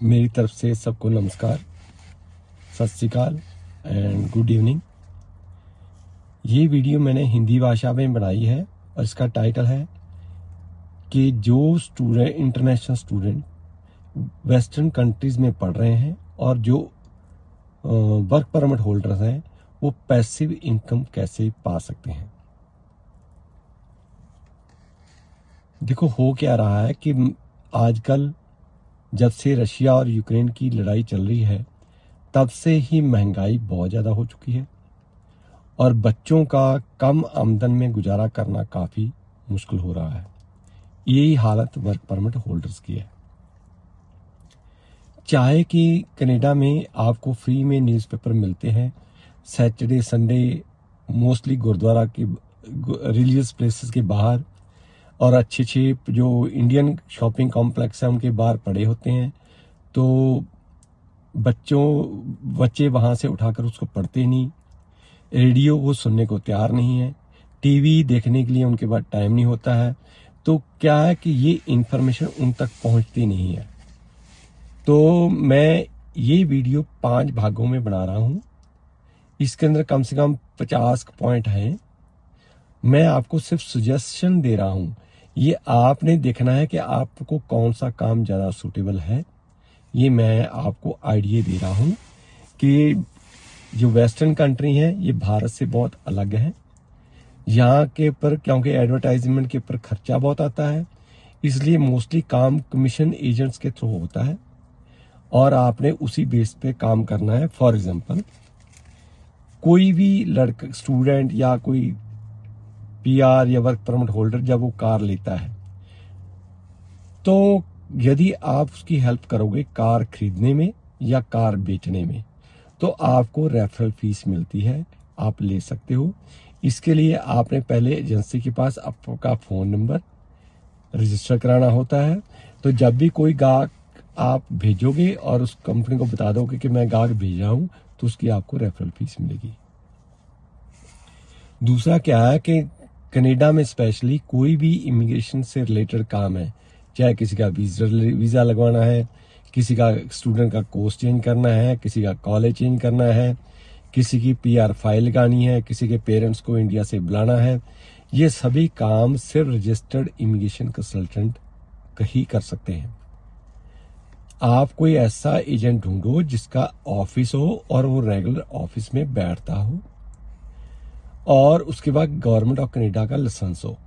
मेरी तरफ से सबको नमस्कार, सत श्री अकाल एंड गुड इवनिंग। ये वीडियो मैंने हिंदी भाषा में बनाई है और इसका टाइटल है कि जो student international student western countries में पढ़ रहे हैं और जो वर्क परमिट होल्डर्स हैं वो पैसिव इनकम कैसे पा सकते हैं। देखो, हो क्या रहा है कि आजकल जब से रशिया और यूक्रेन की लड़ाई चल रही है तब से ही महंगाई बहुत ज़्यादा हो चुकी है और बच्चों का कम आमदन में गुजारा करना काफ़ी मुश्किल हो रहा है। यही हालत वर्क परमिट होल्डर्स की है। चाहे कि कनाडा में आपको फ्री में न्यूज़पेपर मिलते हैं, सैटरडे संडे मोस्टली गुरुद्वारा के रिलीजियस प्लेसेस के बाहर और अच्छे अच्छे जो इंडियन शॉपिंग कॉम्प्लेक्स हैं उनके बाहर पड़े होते हैं, तो बच्चे वहाँ से उठाकर उसको पढ़ते नहीं, रेडियो वो सुनने को तैयार नहीं है, टीवी देखने के लिए उनके पास टाइम नहीं होता है। तो क्या है कि ये इन्फॉर्मेशन उन तक पहुँचती नहीं है। तो मैं ये वीडियो 5 भागों में बना रहा हूँ। इसके अंदर कम से कम 50 पॉइंट हैं। मैं आपको सिर्फ सजेशन दे रहा हूँ। ये आपने देखना है कि आपको कौन सा काम ज़्यादा सूटेबल है। ये मैं आपको आइडिया दे रहा हूँ कि जो वेस्टर्न कंट्री है ये भारत से बहुत अलग है। यहाँ के ऊपर क्योंकि एडवर्टाइजमेंट के ऊपर खर्चा बहुत आता है, इसलिए मोस्टली काम कमीशन एजेंट्स के थ्रू होता है और आपने उसी बेस पे काम करना है। फॉर एग्जांपल, कोई भी लड़का स्टूडेंट या कोई पीआर या वर्क परमिट होल्डर जब वो कार लेता है तो यदि आप उसकी हेल्प करोगे कार खरीदने में या कार बेचने में तो आपको रेफरल फीस मिलती है, आप ले सकते हो। इसके लिए आपने पहले एजेंसी के पास आपका फ़ोन नंबर रजिस्टर कराना होता है। तो जब भी कोई गाहक आप भेजोगे और उस कंपनी को बता दोगे कि मैं गाहक भेज रहा हूं तो उसकी आपको रेफरल फीस मिलेगी। दूसरा क्या है कि कनाडा में स्पेशली कोई भी इमिग्रेशन से रिलेटेड काम है, चाहे किसी का वीज़ा लगवाना है, किसी का स्टूडेंट का कोर्स चेंज करना है, किसी का कॉलेज चेंज करना है, किसी की पीआर फाइल लगानी है, किसी के पेरेंट्स को इंडिया से बुलाना है, ये सभी काम सिर्फ रजिस्टर्ड इमिग्रेशन कंसल्टेंट ही कर सकते हैं। आप कोई ऐसा एजेंट ढूंढो जिसका ऑफिस हो और वो रेगुलर ऑफिस में बैठता हो और उसके बाद गवर्नमेंट ऑफ कनाडा का लाइसेंस हो।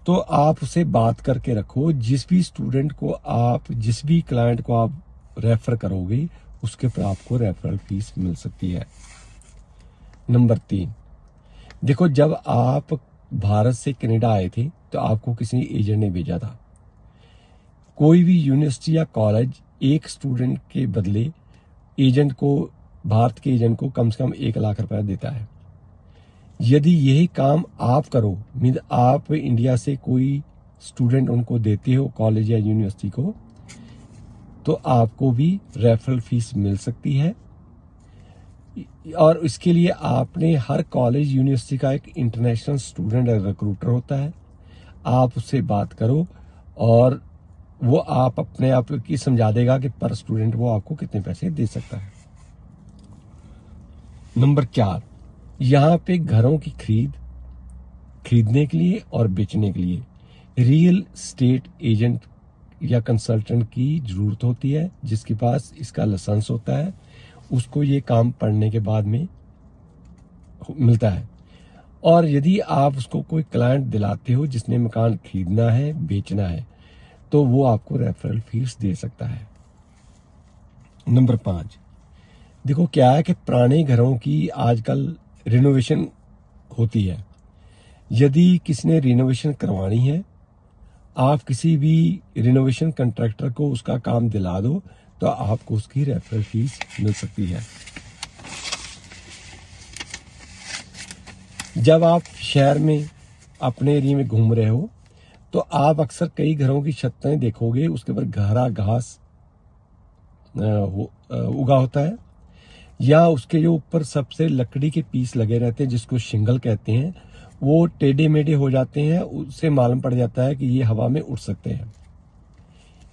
तो आप उसे बात करके रखो। जिस भी स्टूडेंट को आप जिस भी क्लाइंट को आप रेफर करोगे उसके पर आपको रेफरल फीस मिल सकती है। नंबर 3, देखो, जब आप भारत से कनाडा आए थे तो आपको किसी एजेंट ने भेजा था। कोई भी यूनिवर्सिटी या कॉलेज एक स्टूडेंट के बदले एजेंट को, भारत के एजेंट को कम से कम 1 लाख रुपया देता है। यदि यही काम आप करो, मीन आप इंडिया से कोई स्टूडेंट उनको देते हो कॉलेज या यूनिवर्सिटी को, तो आपको भी रेफरल फीस मिल सकती है। और इसके लिए आपने हर कॉलेज यूनिवर्सिटी का एक इंटरनेशनल स्टूडेंट रिक्रूटर होता है, आप उससे बात करो और वो आप अपने आप की समझा देगा कि पर स्टूडेंट वो आपको कितने पैसे दे सकता है। नंबर 4, यहाँ पे घरों की खरीदने के लिए और बेचने के लिए रियल स्टेट एजेंट या कंसल्टेंट की जरूरत होती है, जिसके पास इसका लाइसेंस होता है। उसको ये काम पढ़ने के बाद में मिलता है। और यदि आप उसको कोई क्लाइंट दिलाते हो जिसने मकान खरीदना है, बेचना है, तो वो आपको रेफरल फीस दे सकता है। नंबर 5, देखो क्या है कि पुराने घरों की आजकल रिनोवेशन होती है। यदि किसी ने रिनोवेशन करवानी है, आप किसी भी रिनोवेशन कॉन्ट्रैक्टर को उसका काम दिला दो तो आपको उसकी रेफरल फीस मिल सकती है। जब आप शहर में अपने एरिया में घूम रहे हो तो आप अक्सर कई घरों की छतें देखोगे, उसके ऊपर गहरा घास उगा होता है या उसके जो ऊपर सबसे लकड़ी के पीस लगे रहते हैं जिसको शिंगल कहते हैं, वो टेढ़े मेढ़े हो जाते हैं। उससे मालूम पड़ जाता है कि ये हवा में उड़ सकते हैं।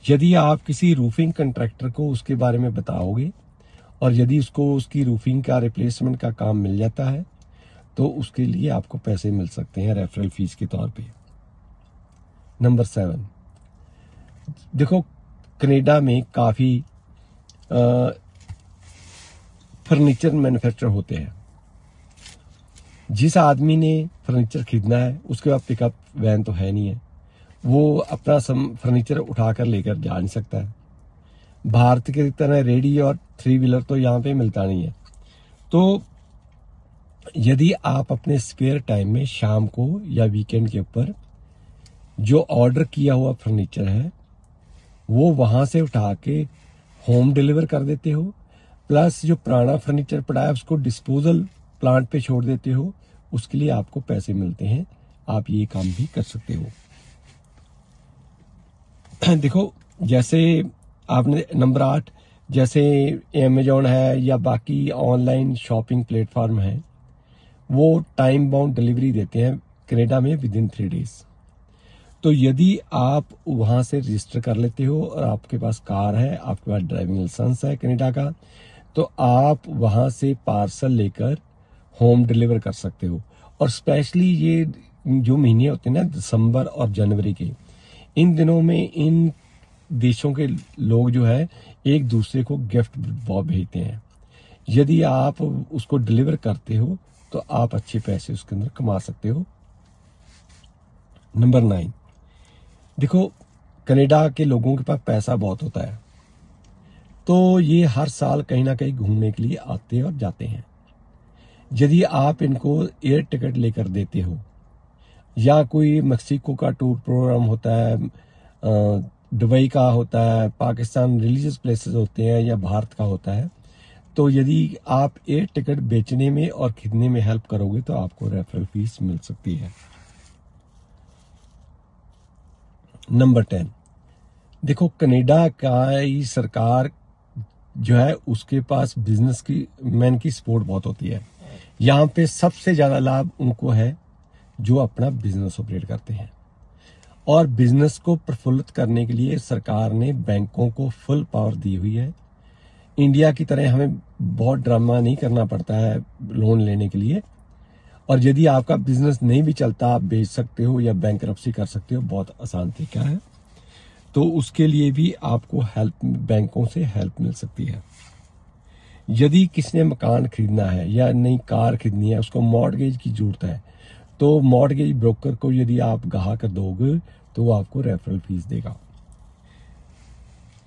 यदि आप किसी रूफिंग कंट्रैक्टर को उसके बारे में बताओगे और यदि उसको उसकी रूफिंग का रिप्लेसमेंट का काम मिल जाता है तो उसके लिए आपको पैसे मिल सकते हैं रेफरल फीस के तौर पे। नंबर 7, देखो कनाडा में काफ़ी फर्नीचर मैन्युफैक्चर होते हैं। जिस आदमी ने फर्नीचर खरीदना है उसके पास पिकअप वैन तो है नहीं है, वो अपना फर्नीचर उठाकर लेकर जा नहीं सकता है। भारत की तरह रेडी और 3 व्हीलर तो यहाँ पे मिलता नहीं है। तो यदि आप अपने स्पेयर टाइम में शाम को या वीकेंड के ऊपर जो ऑर्डर किया हुआ फर्नीचर है वो वहां से उठा के होम डिलीवर कर देते हो, प्लस जो पुराना फर्नीचर पड़ा है उसको डिस्पोजल प्लांट पे छोड़ देते हो, उसके लिए आपको पैसे मिलते हैं। आप ये काम भी कर सकते हो। देखो जैसे आपने नंबर 8, जैसे अमेजोन है या बाकी ऑनलाइन शॉपिंग प्लेटफॉर्म है, वो टाइम बाउंड डिलीवरी देते हैं कनाडा में विदिन 3 डेज। तो यदि आप वहां से रजिस्टर कर लेते हो और आपके पास कार है, आपके पास ड्राइविंग लाइसेंस है कनाडा का, तो आप वहां से पार्सल लेकर होम डिलीवर कर सकते हो। और स्पेशली ये जो महीने होते हैं ना, दिसंबर और जनवरी के, इन दिनों में इन देशों के लोग जो है एक दूसरे को गिफ्ट भेजते हैं। यदि आप उसको डिलीवर करते हो तो आप अच्छे पैसे उसके अंदर कमा सकते हो। नंबर 9, देखो कनाडा के लोगों के पास पैसा बहुत होता है, तो ये हर साल कहीं ना कहीं घूमने के लिए आते और जाते हैं। यदि आप इनको एयर टिकट लेकर देते हो या कोई मेक्सिको का टूर प्रोग्राम होता है, दुबई का होता है, पाकिस्तान रिलीजियस प्लेसेस होते हैं या भारत का होता है, तो यदि आप एयर टिकट बेचने में और खरीदने में हेल्प करोगे तो आपको रेफरल फीस मिल सकती है। नंबर 10, देखो कनाडा का ही सरकार जो है उसके पास बिजनेस की मैन की सपोर्ट बहुत होती है। यहाँ पे सबसे ज्यादा लाभ उनको है जो अपना बिजनेस ऑपरेट करते हैं, और बिजनेस को प्रफुल्लित करने के लिए सरकार ने बैंकों को फुल पावर दी हुई है। इंडिया की तरह हमें बहुत ड्रामा नहीं करना पड़ता है लोन लेने के लिए, और यदि आपका बिजनेस नहीं भी चलता आप बेच सकते हो या बैंकरप्सी कर सकते हो, बहुत आसान तरीका है। तो उसके लिए भी आपको हेल्प, बैंकों से हेल्प मिल सकती है। यदि किसी ने मकान खरीदना है या नई कार खरीदनी है, उसको मॉर्टगेज की जरूरत है, तो मॉर्टगेज ब्रोकर को यदि आप ग्राहक दोगे तो वो आपको रेफरल फीस देगा।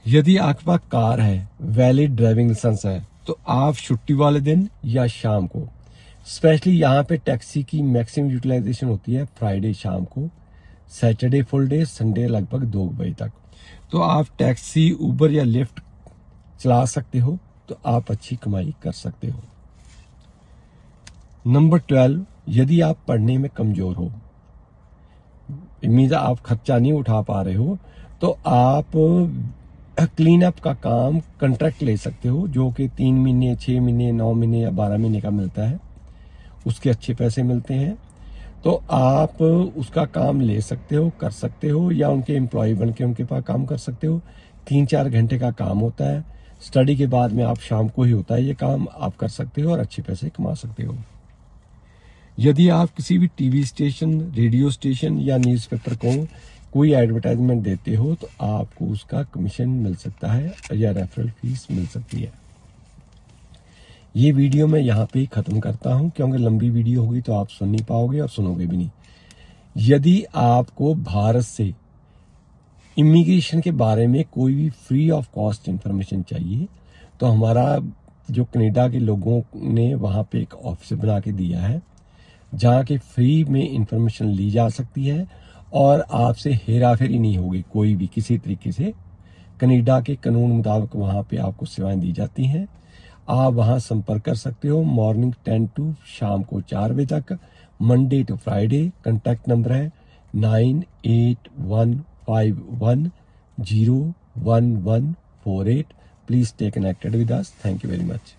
यदि आपके पास कार है, वैलिड ड्राइविंग लाइसेंस है, तो आप छुट्टी वाले दिन या शाम को, स्पेशली यहाँ पे टैक्सी की मैक्सिमम यूटिलाइजेशन होती है फ्राइडे शाम को, सैटरडे फुल डे, संडे लगभग 2 बजे तक, तो आप टैक्सी, उबर या लिफ्ट चला सकते हो, तो आप अच्छी कमाई कर सकते हो। नंबर 12, यदि आप पढ़ने में कमजोर हो, मीन्स आप खर्चा नहीं उठा पा रहे हो, तो आप क्लीन अप का काम कॉन्ट्रैक्ट ले सकते हो, जो कि 3 महीने, 6 महीने, 9 महीने या 12 महीने का मिलता है। उसके अच्छे पैसे मिलते हैं, तो आप उसका काम ले सकते हो, कर सकते हो, या उनके एम्प्लॉय बन के उनके पास काम कर सकते हो। 3-4 घंटे का काम होता है, स्टडी के बाद में आप शाम को ही होता है ये काम, आप कर सकते हो और अच्छे पैसे कमा सकते हो। यदि आप किसी भी टीवी स्टेशन, रेडियो स्टेशन या न्यूज़पेपर को कोई एडवर्टाइजमेंट देते हो तो आपको उसका कमीशन मिल सकता है या रेफरल फीस मिल सकती है। ये वीडियो मैं यहाँ पे ही खत्म करता हूँ, क्योंकि लंबी वीडियो होगी तो आप सुन नहीं पाओगे और सुनोगे भी नहीं। यदि आपको भारत से इमिग्रेशन के बारे में कोई भी फ्री ऑफ कॉस्ट इंफॉर्मेशन चाहिए, तो हमारा जो कनाडा के लोगों ने वहाँ पे एक ऑफिस बना के दिया है, जहाँ के फ्री में इंफॉर्मेशन ली जा सकती है और आपसे हेरा फेरी नहीं होगी कोई भी किसी तरीके से। कनाडा के कानून मुताबिक वहाँ पे आपको सेवाएं दी जाती हैं। आप वहाँ संपर्क कर सकते हो मॉर्निंग 10 टू शाम को 4 बजे तक, Monday to Friday. Contact number है 9815101148। Please stay connected with us. Thank you very much.